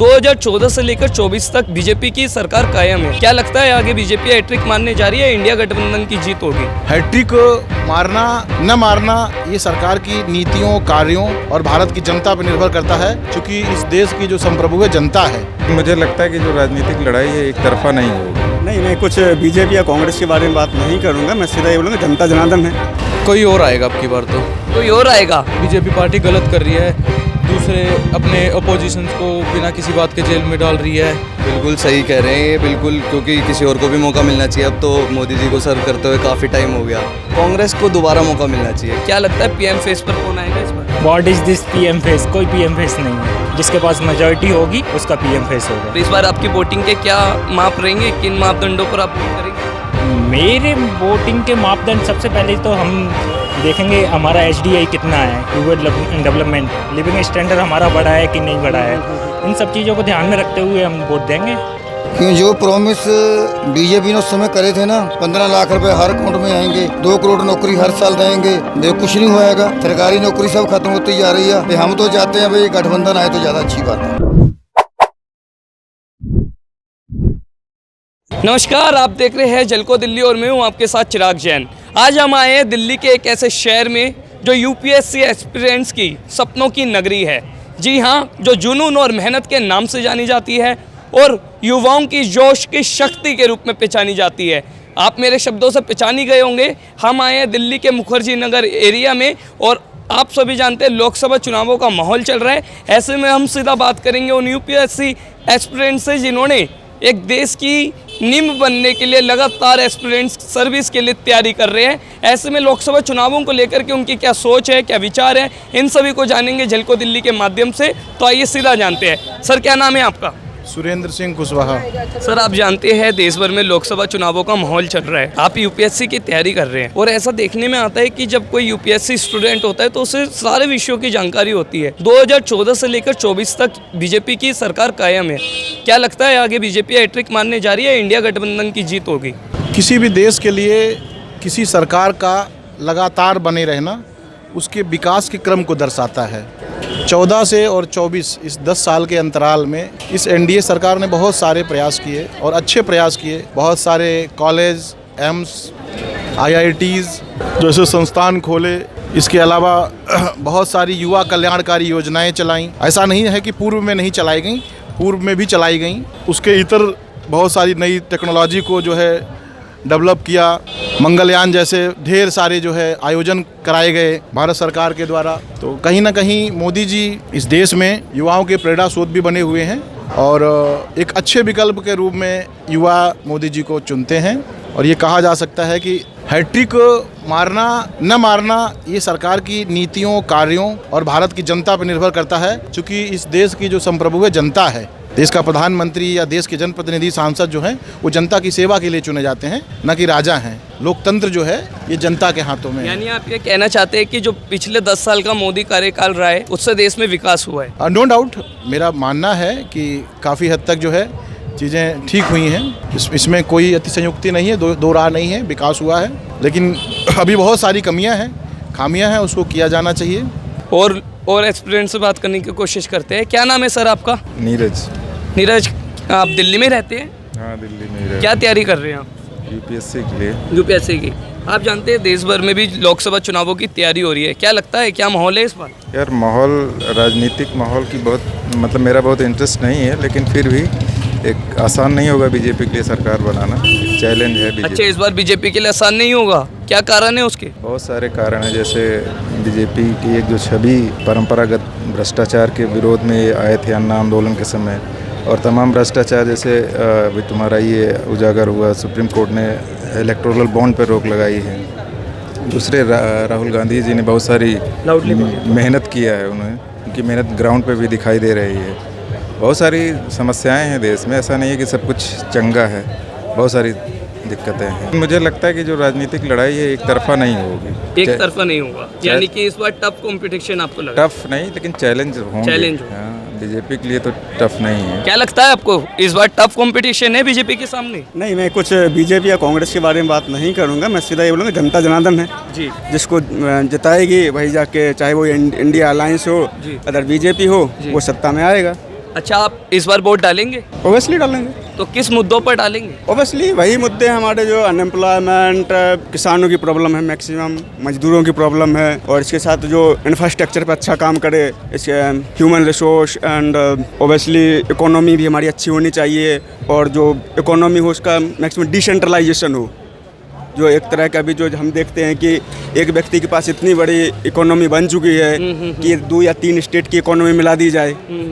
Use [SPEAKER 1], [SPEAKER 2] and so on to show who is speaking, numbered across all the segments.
[SPEAKER 1] 2014 से लेकर 24 तक बीजेपी की सरकार कायम है। क्या लगता है आगे बीजेपी हैट्रिक मारने जा रही है, इंडिया गठबंधन की जीत होगी?
[SPEAKER 2] हैट्रिक मारना न मारना ये सरकार की नीतियों, कार्यों और भारत की जनता पर निर्भर करता है, क्योंकि इस देश की जो संप्रभु है जनता है।
[SPEAKER 3] मुझे लगता है कि जो राजनीतिक लड़ाई है एक तरफा नहीं होगी।
[SPEAKER 4] नहीं, मैं कुछ बीजेपी या कांग्रेस के बारे में बात नहीं करूंगा। मैं सीधा ये बोलूँगा जनता जनार्दन है।
[SPEAKER 5] कोई और आएगा अब की बार तो।
[SPEAKER 1] कोई और आएगा।
[SPEAKER 5] बीजेपी पार्टी गलत कर रही है, दूसरे अपने अपोजिशन को बिना किसी बात के जेल में डाल रही है।
[SPEAKER 6] बिल्कुल सही कह रहे हैं ये, बिल्कुल, क्योंकि किसी और को भी मौका मिलना चाहिए। अब तो मोदी जी को सर्व करते हुए काफ़ी टाइम हो गया, कांग्रेस को दोबारा मौका मिलना चाहिए।
[SPEAKER 1] क्या लगता है पीएम फेस पर कौन आएगा इस बार?
[SPEAKER 7] What is this PM face? कोई पीएम फेस नहीं है। जिसके पास मेजॉरिटी होगी उसका पीएम फेस होगा।
[SPEAKER 1] इस बार आपकी वोटिंग के क्या माप रहेंगे, किन मापदंडों पर आप वोट करेंगे?
[SPEAKER 7] मेरे वोटिंग के मापदंड सबसे पहले तो हम देखेंगे हमारा HDI कितना है, ह्यूमन डेवलपमेंट, लिविंग स्टैंडर्ड हमारा बढ़ा है कि नहीं बढ़ा है। इन सब चीज़ों को ध्यान में रखते हुए हम वोट देंगे।
[SPEAKER 8] क्यों जो प्रॉमिस बीजेपी ने उस समय करे थे ना, 15 लाख रुपए हर अकाउंट में आएंगे, 2 करोड़ नौकरी हर साल देंगे, वे कुछ नहीं होएगा। सरकारी नौकरी सब खत्म होती जा रही है। हम तो चाहते हैं भाई गठबंधन आए तो ज़्यादा अच्छी बात है।
[SPEAKER 1] नमस्कार, आप देख रहे हैं जलको दिल्ली और मैं हूं आपके साथ चिराग जैन। आज हम आए हैं दिल्ली के एक ऐसे शहर में जो UPSC एस्पिरेंट्स की सपनों की नगरी है। जी हां, जो जुनून और मेहनत के नाम से जानी जाती है और युवाओं की जोश की शक्ति के रूप में पहचानी जाती है। आप मेरे शब्दों से पहचानी गए होंगे। हम आए हैं दिल्ली के मुखर्जी नगर एरिया में और आप सभी जानते हैं लोकसभा चुनावों का माहौल चल रहा है। ऐसे में हम सीधा बात करेंगे उन UPSC एस्पिरेंट्स से जिन्होंने एक देश की नींव बनने के लिए लगातार एस्पिरेंट्स सर्विस के लिए तैयारी कर रहे हैं। ऐसे में लोकसभा चुनावों को लेकर के उनकी क्या सोच है, क्या विचार है, इन सभी को जानेंगे झलको दिल्ली के माध्यम से। तो आइए सीधा जानते हैं। सर, क्या नाम है आपका?
[SPEAKER 2] सुरेंद्र सिंह कुशवाहा।
[SPEAKER 1] सर, आप जानते हैं देश भर में लोकसभा चुनावों का माहौल चल रहा है। आप UPSC की तैयारी कर रहे हैं और ऐसा देखने में आता है कि जब कोई UPSC स्टूडेंट होता है तो उसे सारे विषयों की जानकारी होती है। 2014 से लेकर 24 तक बीजेपी की सरकार कायम है। क्या लगता है आगे बीजेपी हैट्रिक मारने जा रही है, इंडिया गठबंधन की जीत होगी?
[SPEAKER 2] किसी भी देश के लिए किसी सरकार का लगातार बने रहना उसके विकास के क्रम को दर्शाता है। 14 से और 24 इस 10 साल के अंतराल में इस NDA सरकार ने बहुत सारे प्रयास किए और अच्छे प्रयास किए। बहुत सारे कॉलेज, एम्स, IITs जैसे संस्थान खोले। इसके अलावा बहुत सारी युवा कल्याणकारी योजनाएं चलाईं। ऐसा नहीं है कि पूर्व में नहीं चलाई गई, पूर्व में भी चलाई गई। उसके इतर बहुत सारी नई टेक्नोलॉजी को जो है डेवलप किया। मंगलयान जैसे ढेर सारे जो है आयोजन कराए गए भारत सरकार के द्वारा। तो कहीं ना कहीं मोदी जी इस देश में युवाओं के प्रेरणा स्रोत भी बने हुए हैं और एक अच्छे विकल्प के रूप में युवा मोदी जी को चुनते हैं। और ये कहा जा सकता है कि हैट्रिक मारना न मारना ये सरकार की नीतियों, कार्यों और भारत की जनता पर निर्भर करता है, क्योंकि इस देश की जो संप्रभु है जनता है। देश का प्रधानमंत्री या देश के जनप्रतिनिधि, सांसद जो हैं वो जनता की सेवा के लिए चुने जाते हैं, न कि राजा हैं। लोकतंत्र जो है ये जनता के हाथों में है।
[SPEAKER 1] यानी आप ये कहना चाहते हैं कि जो पिछले 10 साल का मोदी कार्यकाल रहा है उससे देश में विकास हुआ है?
[SPEAKER 2] नो डाउट, मेरा मानना है कि काफ़ी हद तक जो है चीज़ें ठीक हुई हैं। इसमें कोई अतिशयोक्ति नहीं है, दो राह नहीं है। विकास हुआ है, लेकिन अभी बहुत सारी कमियां हैं, खामियां हैं, उसको किया जाना चाहिए।
[SPEAKER 1] और एक्सपीरियंस से बात करने की कोशिश करते हैं। क्या नाम है सर आपका?
[SPEAKER 3] नीरज।
[SPEAKER 1] नीरज, आप दिल्ली में रहते हैं?
[SPEAKER 3] हाँ, दिल्ली में रहते।
[SPEAKER 1] क्या तैयारी कर रहे हैं आप?
[SPEAKER 3] UPSC के लिए।
[SPEAKER 1] UPSC की। आप जानते हैं देश भर में भी लोकसभा चुनावों की तैयारी हो रही है। क्या लगता है क्या माहौल है इस बार?
[SPEAKER 3] यार, माहौल, राजनीतिक माहौल की बहुत मेरा बहुत इंटरेस्ट नहीं है, लेकिन फिर भी एक आसान नहीं होगा बीजेपी के लिए सरकार बनाना। चैलेंज है बीजेपी।
[SPEAKER 1] अच्छा, इस बार बीजेपी के लिए आसान नहीं होगा, क्या कारण है उसके?
[SPEAKER 3] बहुत सारे कारण हैं। जैसे बीजेपी की एक जो छवि परंपरागत भ्रष्टाचार के विरोध में आए थे अन्ना आंदोलन के समय, और तमाम भ्रष्टाचार जैसे अभी तुम्हारा ये उजागर हुआ, सुप्रीम कोर्ट ने इलेक्टोरल बॉन्ड पर रोक लगाई है। दूसरे राहुल गांधी जी ने बहुत सारी मेहनत किया है, उनकी मेहनत ग्राउंड पे भी दिखाई दे रही है। बहुत सारी समस्याएं हैं देश में, ऐसा नहीं है कि सब कुछ चंगा है, बहुत सारी दिक्कतें हैं। मुझे लगता है कि जो राजनीतिक लड़ाई है एक तरफा नहीं होगी।
[SPEAKER 1] एक तरफा नहीं होगा, यानी कि इस बार टफ कंपटीशन आपको लगा?
[SPEAKER 3] टफ नहीं, लेकिन चैलेंज होंगे।
[SPEAKER 1] चैलेंज
[SPEAKER 3] बीजेपी के लिए तो टफ नहीं है।
[SPEAKER 1] क्या लगता है आपको इस बार टफ कंपटीशन है बीजेपी के सामने?
[SPEAKER 4] नहीं, मैं कुछ बीजेपी या कांग्रेस के बारे में बात नहीं करूंगा। मैं सीधा ये बोलूँगा जनता जनार्दन है
[SPEAKER 1] जी,
[SPEAKER 4] जिसको जिताएगी वही जाके, चाहे वो इंडिया अलायंस हो, अगर बीजेपी हो, वो सत्ता में आएगा।
[SPEAKER 1] अच्छा, आप इस बार वोट डालेंगे?
[SPEAKER 4] ओबियसली डालेंगे।
[SPEAKER 1] तो किस मुद्दों पर डालेंगे?
[SPEAKER 4] ओबियसली वही मुद्दे हमारे जो अनएम्प्लॉयमेंट, किसानों की प्रॉब्लम है, मैक्सिमम मजदूरों की प्रॉब्लम है, और इसके साथ जो इंफ्रास्ट्रक्चर पर अच्छा काम करे, इसके human resource and obviously economy भी हमारी अच्छी होनी चाहिए, और जो इकोनॉमी हो उसका मैक्सिमम डिसेंट्रलाइजेशन हो। जो एक तरह का अभी जो हम देखते हैं कि एक व्यक्ति के पास इतनी बड़ी इकोनॉमी बन चुकी है कि 2 या 3 स्टेट की इकोनॉमी मिला दी जाए,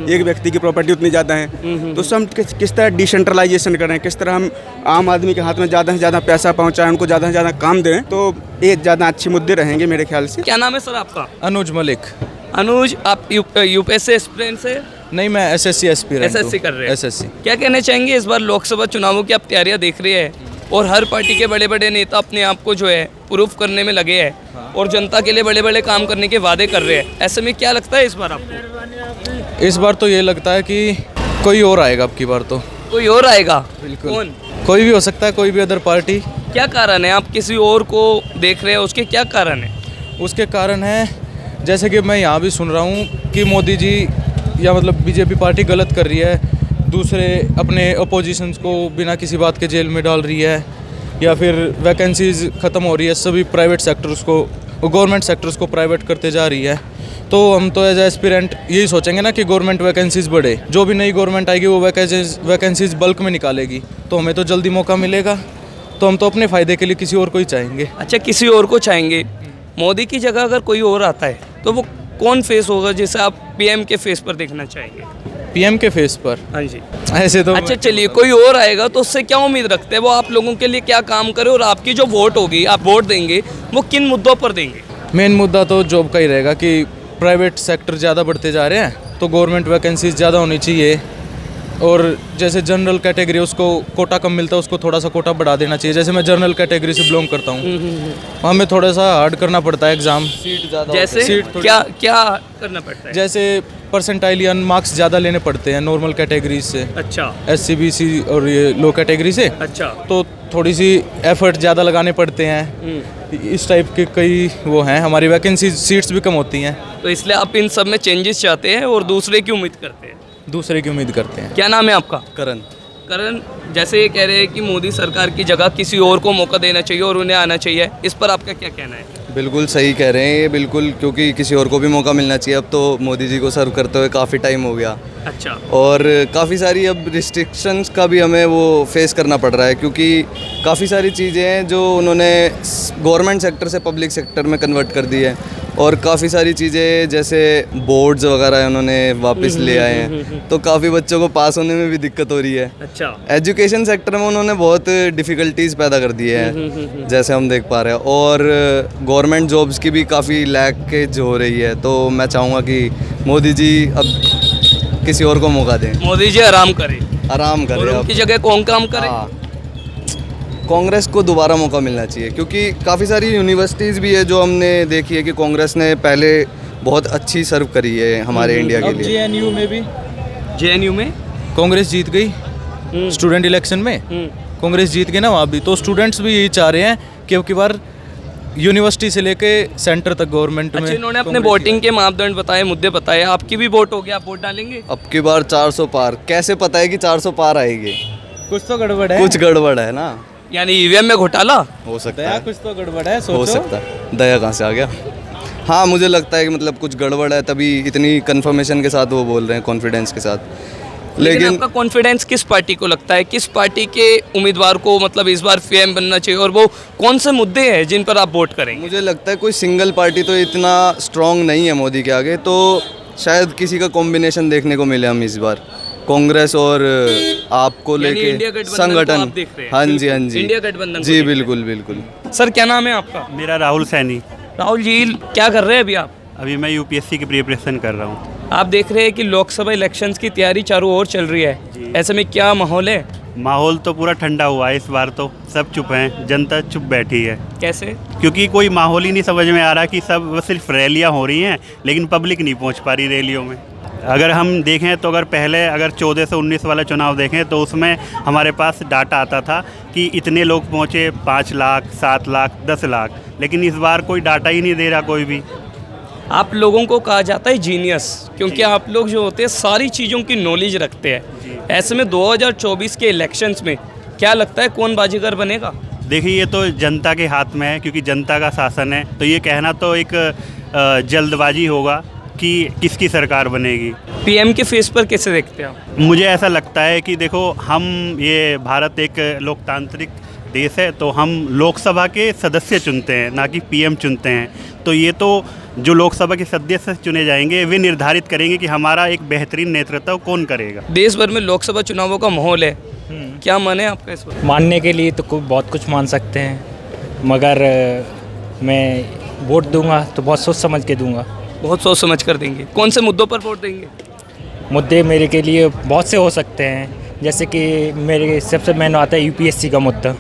[SPEAKER 4] एक व्यक्ति की प्रॉपर्टी उतनी ज़्यादा है, तो हम किस तरह डिसेंट्रलाइजेशन करें, किस तरह हम आम आदमी के हाथ में ज़्यादा से ज़्यादा पैसा पहुँचाएं, उनको ज़्यादा से ज़्यादा काम दें, तो ये ज़्यादा अच्छे मुद्दे रहेंगे मेरे ख्याल से।
[SPEAKER 1] क्या नाम है सर आपका?
[SPEAKER 5] अनुज मलिक।
[SPEAKER 1] अनुज, आप यूपीएससी एस्पिरेंट से?
[SPEAKER 5] नहीं, मैं एसएससी एस्पिरेंट हूँ।
[SPEAKER 1] एसएससी कर रहे हैं?
[SPEAKER 5] एसएससी।
[SPEAKER 1] क्या कहना चाहेंगे इस बार लोकसभा चुनावों की आप तैयारियां देख रहे हैं और हर पार्टी के बड़े बड़े नेता अपने आप को जो है प्रूफ करने में लगे हैं और जनता के लिए बड़े बड़े काम करने के वादे कर रहे हैं, ऐसे में क्या लगता है इस बार आपको?
[SPEAKER 5] इस बार तो ये लगता है कि कोई और आएगा अब की बार तो।
[SPEAKER 1] कोई और आएगा?
[SPEAKER 5] बिल्कुल।
[SPEAKER 1] कौन?
[SPEAKER 5] कोई भी हो सकता है, कोई भी अदर पार्टी।
[SPEAKER 1] क्या कारण है, आप किसी और को देख रहे हैं, उसके क्या कारण है?
[SPEAKER 5] उसके कारण है, जैसे कि मैं यहाँ भी सुन रहा हूँ कि मोदी जी या मतलब बीजेपी पार्टी गलत कर रही है, दूसरे अपने अपोजिशंस को बिना किसी बात के जेल में डाल रही है, या फिर वैकेंसीज ख़त्म हो रही है, सभी प्राइवेट सेक्टर्स को, गवर्नमेंट सेक्टर्स को प्राइवेट करते जा रही है। तो हम तो एज एस्पिरेंट यही सोचेंगे ना कि गवर्नमेंट वैकेंसीज़ बढ़े, जो भी नई गवर्नमेंट आएगी वो वैकेंसीज बल्क में निकालेगी, तो हमें तो जल्दी मौका मिलेगा, तो हम तो अपने फ़ायदे के लिए किसी और को ही चाहेंगे।
[SPEAKER 1] अच्छा, किसी और को चाहेंगे। मोदी की जगह अगर कोई और आता है तो वो कौन फेस होगा जिसे आप पीएम के फेस पर देखना चाहेंगे?
[SPEAKER 5] पीएम के फेस पर?
[SPEAKER 1] हाँ जी।
[SPEAKER 5] ऐसे तो
[SPEAKER 1] अच्छा चलिए, कोई और आएगा तो उससे क्या उम्मीद रखते हैं, वो आप लोगों के लिए क्या काम करे, और आपकी जो वोट होगी, आप वोट देंगे, वो किन मुद्दों पर देंगे?
[SPEAKER 5] मेन मुद्दा तो जॉब का ही रहेगा कि प्राइवेट सेक्टर ज़्यादा बढ़ते जा रहे हैं, तो गवर्नमेंट वैकेंसीज ज़्यादा होनी चाहिए, और जैसे जनरल कैटेगरी उसको कोटा कम मिलता है, उसको थोड़ा सा कोटा बढ़ा देना चाहिए। जैसे मैं जनरल कैटेगरी से बिलोंग करता हूँ, हमें थोड़ा सा हार्ड करना पड़ता है एग्ज़ाम।
[SPEAKER 1] जैसे क्या क्या करना पड़ता है?
[SPEAKER 5] जैसे परसेंटाइल या मार्क्स ज़्यादा लेने पड़ते हैं नॉर्मल कैटेगरीज से।
[SPEAKER 1] अच्छा।
[SPEAKER 5] SC BC और ये लो कैटेगरी से।
[SPEAKER 1] अच्छा।
[SPEAKER 5] तो थोड़ी सी एफर्ट ज़्यादा लगाने पड़ते हैं, इस टाइप के कई वो हैं, हमारी वैकेंसी सीट्स भी कम होती हैं,
[SPEAKER 1] तो इसलिए आप इन सब में चेंजेस चाहते हैं और दूसरे की उम्मीद करते हैं?
[SPEAKER 5] दूसरे की उम्मीद करते हैं।
[SPEAKER 1] क्या नाम है आपका?
[SPEAKER 6] करण।
[SPEAKER 1] करण, जैसे ये कह रहे हैं कि मोदी सरकार की जगह किसी और को मौका देना चाहिए और उन्हें आना चाहिए, इस पर आपका क्या कहना है?
[SPEAKER 6] बिल्कुल सही कह रहे हैं ये, बिल्कुल, क्योंकि किसी और को भी मौका मिलना चाहिए। अब तो मोदी जी को सर्व करते हुए काफ़ी टाइम हो गया।
[SPEAKER 1] अच्छा।
[SPEAKER 6] और काफ़ी सारी अब रिस्ट्रिक्शंस का भी हमें वो फेस करना पड़ रहा है, क्योंकि काफ़ी सारी चीज़ें हैं जो उन्होंने गवर्नमेंट सेक्टर से पब्लिक सेक्टर में कन्वर्ट कर दी है, और काफ़ी सारी चीज़ें जैसे बोर्ड्स वगैरह उन्होंने वापस ले आए हैं, तो काफ़ी बच्चों को पास होने में भी दिक्कत हो रही है।
[SPEAKER 1] अच्छा।
[SPEAKER 6] एजुकेशन सेक्टर में उन्होंने बहुत डिफ़िकल्टीज़ पैदा कर दी है, जैसे हम देख पा रहे हैं, और गवर्नमेंट जॉब्स की भी काफ़ी लैकेज हो रही है। तो मैं चाहूँगा कि मोदी जी अब किसी और को मौका दें,
[SPEAKER 1] मोदी जी आराम करें,
[SPEAKER 6] आराम
[SPEAKER 1] और
[SPEAKER 6] करें,
[SPEAKER 1] उनकी जगह कौन काम करे?
[SPEAKER 6] हाँ, कांग्रेस को दोबारा मौका मिलना चाहिए, क्योंकि काफ़ी सारी यूनिवर्सिटीज़ भी है जो हमने देखी है कि कांग्रेस ने पहले बहुत अच्छी सर्व करी है हमारे इंडिया के
[SPEAKER 5] अब
[SPEAKER 6] लिए।
[SPEAKER 5] JNU में भी
[SPEAKER 1] JNU में
[SPEAKER 5] कांग्रेस जीत गई, स्टूडेंट इलेक्शन में कांग्रेस जीत गई ना वहाँ भी, तो स्टूडेंट्स भी यही चाह रहे हैं कि अब की बार यूनिवर्सिटी से लेके सेंटर तक गवर्नमेंट में।
[SPEAKER 1] अच्छा, इन्होंने अपने वोटिंग के मापदंड बताए, मुद्दे बताए, आपकी भी वोट हो गया, आप वोट डालेंगे?
[SPEAKER 6] अब की बार 400 पार, कैसे पता है कि 400 पार आएगी?
[SPEAKER 5] कुछ तो गड़बड़ है,
[SPEAKER 6] कुछ गड़बड़ है ना,
[SPEAKER 1] यानी ईवीएम में घोटाला
[SPEAKER 6] हो सकता
[SPEAKER 5] दया
[SPEAKER 6] है,
[SPEAKER 5] कुछ तो गड़बड़ है, सोचो।
[SPEAKER 6] हो सकता है। दया कहाँ से आ गया? हाँ, मुझे लगता है कि मतलब कुछ गड़बड़ है, तभी इतनी कंफर्मेशन के साथ वो बोल रहे हैं, कॉन्फिडेंस के साथ।
[SPEAKER 1] लेकिन आपका कॉन्फिडेंस किस पार्टी को लगता है, किस पार्टी के उम्मीदवार को मतलब इस बार पीएम बनना चाहिए, और वो कौन से मुद्दे हैं जिन पर आप वोट करेंगे?
[SPEAKER 6] मुझे लगता है कोई सिंगल पार्टी तो इतना स्ट्रांग नहीं है मोदी के आगे, तो शायद किसी का कॉम्बिनेशन देखने को मिले हम इस बार, कांग्रेस और आपको लेके संगठन। हाँ जी, हाँ जी,
[SPEAKER 1] इंडिया गठबंधन
[SPEAKER 6] जी, बिल्कुल बिल्कुल।
[SPEAKER 1] सर क्या नाम है आपका?
[SPEAKER 9] मेरा राहुल सैनी।
[SPEAKER 1] राहुल जी, क्या कर रहे हैं अभी आप?
[SPEAKER 9] अभी मैं यूपीएससी की प्रिपरेशन कर रहा हूँ।
[SPEAKER 1] आप देख रहे हैं कि लोकसभा इलेक्शंस की तैयारी चारों ओर चल रही है, ऐसे में क्या माहौल है?
[SPEAKER 9] माहौल तो पूरा ठंडा हुआ है इस बार, तो सब चुप हैं, जनता चुप बैठी है।
[SPEAKER 1] कैसे?
[SPEAKER 9] क्योंकि कोई माहौल ही नहीं समझ में आ रहा कि सब सिर्फ रैलियाँ हो रही हैं, लेकिन पब्लिक नहीं पहुँच पा रही रैलियों में। अगर हम देखें तो अगर 14 से 19 वाला चुनाव देखें तो उसमें हमारे पास डाटा आता था कि इतने लोग पहुँचे, 5 लाख, 7 लाख, 10 लाख, लेकिन इस बार कोई डाटा ही नहीं दे रहा कोई भी।
[SPEAKER 1] आप लोगों को कहा जाता है जीनियस, क्योंकि आप लोग जो होते हैं सारी चीज़ों की नॉलेज रखते हैं। ऐसे में 2024 के इलेक्शंस में क्या लगता है कौन बाजीगर बनेगा?
[SPEAKER 9] देखिए, ये तो जनता के हाथ में है, क्योंकि जनता का शासन है, तो ये कहना तो एक जल्दबाजी होगा कि किसकी सरकार बनेगी।
[SPEAKER 1] पीएम के फेस पर कैसे देखते हैं आप?
[SPEAKER 9] मुझे ऐसा लगता है कि देखो, हम ये भारत एक लोकतांत्रिक देश है, तो हम लोकसभा के सदस्य चुनते हैं, ना कि पीएम चुनते हैं। तो ये तो जो लोकसभा के सदस्य चुने जाएंगे वे निर्धारित करेंगे कि हमारा एक बेहतरीन नेतृत्व कौन करेगा।
[SPEAKER 1] देश भर में लोकसभा चुनावों का माहौल है, क्या माने आपका इस पर?
[SPEAKER 7] मानने के लिए तो बहुत कुछ मान सकते हैं, मगर मैं वोट दूंगा तो बहुत सोच समझ के दूंगा।
[SPEAKER 1] बहुत सोच समझ कर देंगे। कौन से मुद्दों पर वोट देंगे?
[SPEAKER 7] मुद्दे मेरे के लिए बहुत से हो सकते हैं, जैसे कि मेरे सबसे मेन आता है यूपीएससी का मुद्दा।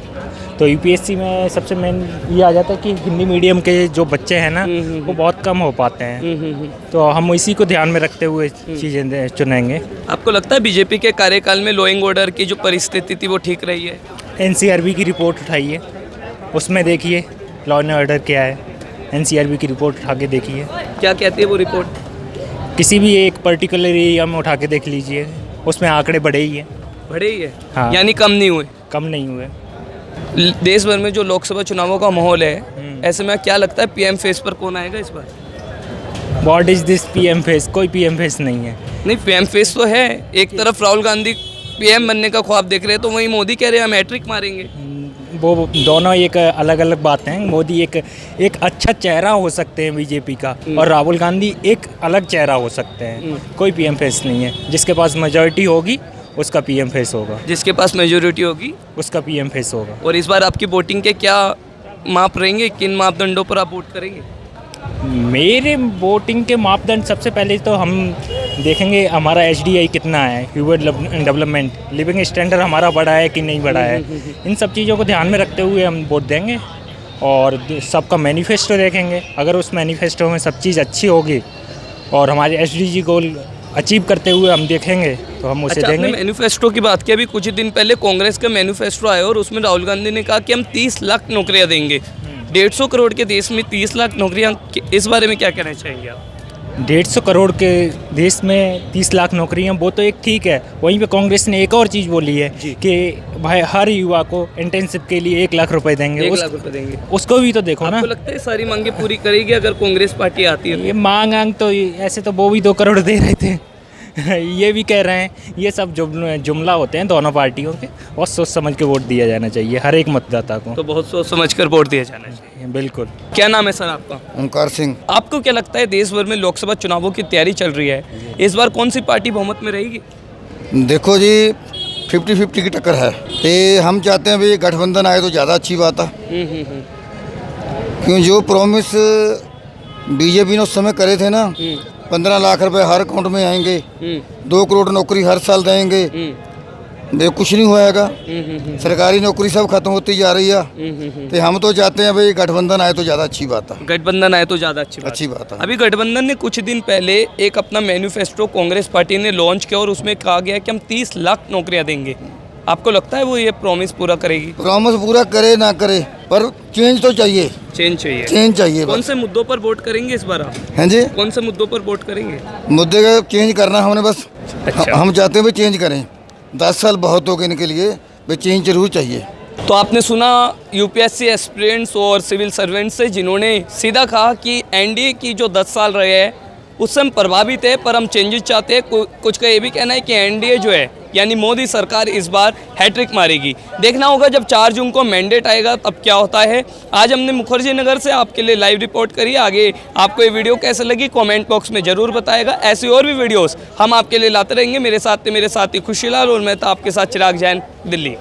[SPEAKER 7] तो यूपीएससी में सबसे मेन ये आ जाता है कि हिंदी मीडियम के जो बच्चे हैं ना वो बहुत कम हो पाते हैं, तो हम इसी को ध्यान में रखते हुए चीज़ें चुनेंगे।
[SPEAKER 1] आपको लगता है बीजेपी के कार्यकाल में लॉ एंड ऑर्डर की जो परिस्थिति थी वो ठीक रही है?
[SPEAKER 7] एनसीआरबी की रिपोर्ट उठाइए, उसमें देखिए लॉ एंड ऑर्डर क्या है। एनसीआरबी की रिपोर्ट उठा के देखिए,
[SPEAKER 1] क्या कहती है वो रिपोर्ट?
[SPEAKER 7] किसी भी एक पर्टिकुलर एरिया में उठा के देख लीजिए, उसमें आंकड़े बढ़े ही हैं।
[SPEAKER 1] बढ़े ही है?
[SPEAKER 7] हाँ।
[SPEAKER 1] यानी कम नहीं हुए?
[SPEAKER 7] कम नहीं हुए।
[SPEAKER 1] देश भर में जो लोकसभा चुनावों का माहौल है, ऐसे में क्या लगता है पीएम फेस पर कौन आएगा इस बार?
[SPEAKER 7] What is this PM face? कोई पीएम फेस नहीं है।
[SPEAKER 1] नहीं, पीएम फेस तो है। एक तरफ राहुल गांधी पीएम बनने का ख्वाब देख रहे हैं, तो वहीं मोदी कह रहे हैं हम हैट्रिक मारेंगे।
[SPEAKER 7] वो दोनों एक अलग अलग बातें हैं। मोदी एक अच्छा चेहरा हो सकते हैं बीजेपी का, और राहुल गांधी एक अलग चेहरा हो सकते हैं। कोई पीएम फेस नहीं है। जिसके पास मेजॉरिटी होगी उसका पीएम फेस होगा।
[SPEAKER 1] जिसके पास मेजोरिटी होगी
[SPEAKER 7] उसका पीएम फेस होगा।
[SPEAKER 1] और इस बार आपकी वोटिंग के क्या माप रहेंगे? किन मापदंडों पर आप वोट करेंगे?
[SPEAKER 7] मेरे वोटिंग के मापदंड सबसे पहले तो हम देखेंगे हमारा HDI कितना है, ह्यूमन डेवलपमेंट, लिविंग स्टैंडर्ड हमारा बढ़ा है कि नहीं बढ़ा है। इन सब चीज़ों को ध्यान में रखते हुए हम वोट देंगे, और सबका मैनिफेस्टो देखेंगे। अगर उस मैनिफेस्टो में सब चीज़ अच्छी होगी और हमारे SDG गोल अचीव करते हुए हम देखेंगे तो हम उसे देंगे।
[SPEAKER 1] आपने मैनिफेस्टो की बात की, अभी कुछ दिन पहले कांग्रेस का मैनिफेस्टो आया और उसमें राहुल गांधी ने कहा कि हम 30 लाख नौकरियां देंगे। 150 करोड़ के देश में 30 लाख नौकरियां, इस बारे में क्या कहना चाहेंगे आप?
[SPEAKER 7] 150 करोड़ के देश में 30 लाख नौकरियां, वो तो एक ठीक है। वहीं पे कांग्रेस ने एक और चीज़ बोली है कि भाई हर युवा को इंटर्नशिप के लिए 1 लाख रुपए देंगे।
[SPEAKER 1] 1 लाख रुपए देंगे।
[SPEAKER 7] उसको भी तो देखो ना।
[SPEAKER 1] आपको लगता है सारी मांगे पूरी करेगी अगर कांग्रेस पार्टी आती है?
[SPEAKER 7] ये मांग तो ऐसे तो वो भी 2 करोड़ दे रहे थे ये भी कह रहे हैं। ये सब जुमला होते हैं दोनों पार्टियों के। बहुत सोच समझ के वोट दिया जाना चाहिए हर एक मतदाता को।
[SPEAKER 1] तो बहुत सोच समझ कर वोट दिया जाना चाहिए।
[SPEAKER 7] बिल्कुल।
[SPEAKER 1] क्या नाम है सर आपका?
[SPEAKER 8] ओंकार सिंह।
[SPEAKER 1] आपको क्या लगता है देश भर में लोकसभा चुनावों की तैयारी चल रही है, इस बार कौन सी पार्टी बहुमत में रहेगी?
[SPEAKER 8] देखो जी, 50-50 की टक्कर है। ये हम चाहते हैं भाई गठबंधन आए तो ज़्यादा अच्छी बात है, क्यों जो प्रॉमिस बीजेपी ने उस समय करे थे ना, 15 लाख रुपए हर अकाउंट में आएंगे, 2 करोड़ नौकरी हर साल देंगे, वे कुछ नहीं होएगा। सरकारी नौकरी सब खत्म होती जा रही है। तो हम तो चाहते हैं भाई गठबंधन आए तो ज़्यादा अच्छी बात है।
[SPEAKER 1] गठबंधन आए तो ज़्यादा अच्छी बात है। अभी गठबंधन ने कुछ दिन पहले एक अपना मैनिफेस्टो कांग्रेस पार्टी ने लॉन्च किया और उसमें कहा गया कि हम 30 लाख नौकरियां देंगे। आपको लगता है वो ये प्रॉमिस पूरा करेगी?
[SPEAKER 8] प्रॉमिस पूरा करे ना करे, पर चेंज तो चाहिए।
[SPEAKER 1] चेंज चाहिए।
[SPEAKER 8] चेंज चाहिए।
[SPEAKER 1] कौन से मुद्दों पर वोट करेंगे इस बार आप?
[SPEAKER 8] हैं जी,
[SPEAKER 1] कौन से मुद्दों पर वोट करेंगे?
[SPEAKER 8] मुद्दे का चेंज करना हमने बस।
[SPEAKER 1] अच्छा।
[SPEAKER 8] हम चाहते हैं भाई चेंज करें। 10 साल बहुत हो गए इनके लिए, भाई चेंज जरूर चाहिए।
[SPEAKER 1] तो आपने सुना यूपीएससी एस्पिरेंट्स और सिविल सर्वेंट्स से, जिन्होंने सीधा कहा कि एनडीए की जो 10 साल रहे हैं उससे हम प्रभावित है, पर हम चेंजेस चाहते हैं। कुछ का ये भी कहना है कि एनडीए जो है यानी मोदी सरकार इस बार हैट्रिक मारेगी। देखना होगा जब 4 जून को मैंडेट आएगा तब क्या होता है। आज हमने मुखर्जी नगर से आपके लिए लाइव रिपोर्ट करी। आगे आपको ये वीडियो कैसे लगी कमेंट बॉक्स में ज़रूर बताएगा। ऐसी और भी वीडियोस हम आपके लिए लाते रहेंगे। मेरे साथ थे मेरे साथी खुशीलाल और मैं था आपके साथ चिराग जैन, दिल्ली।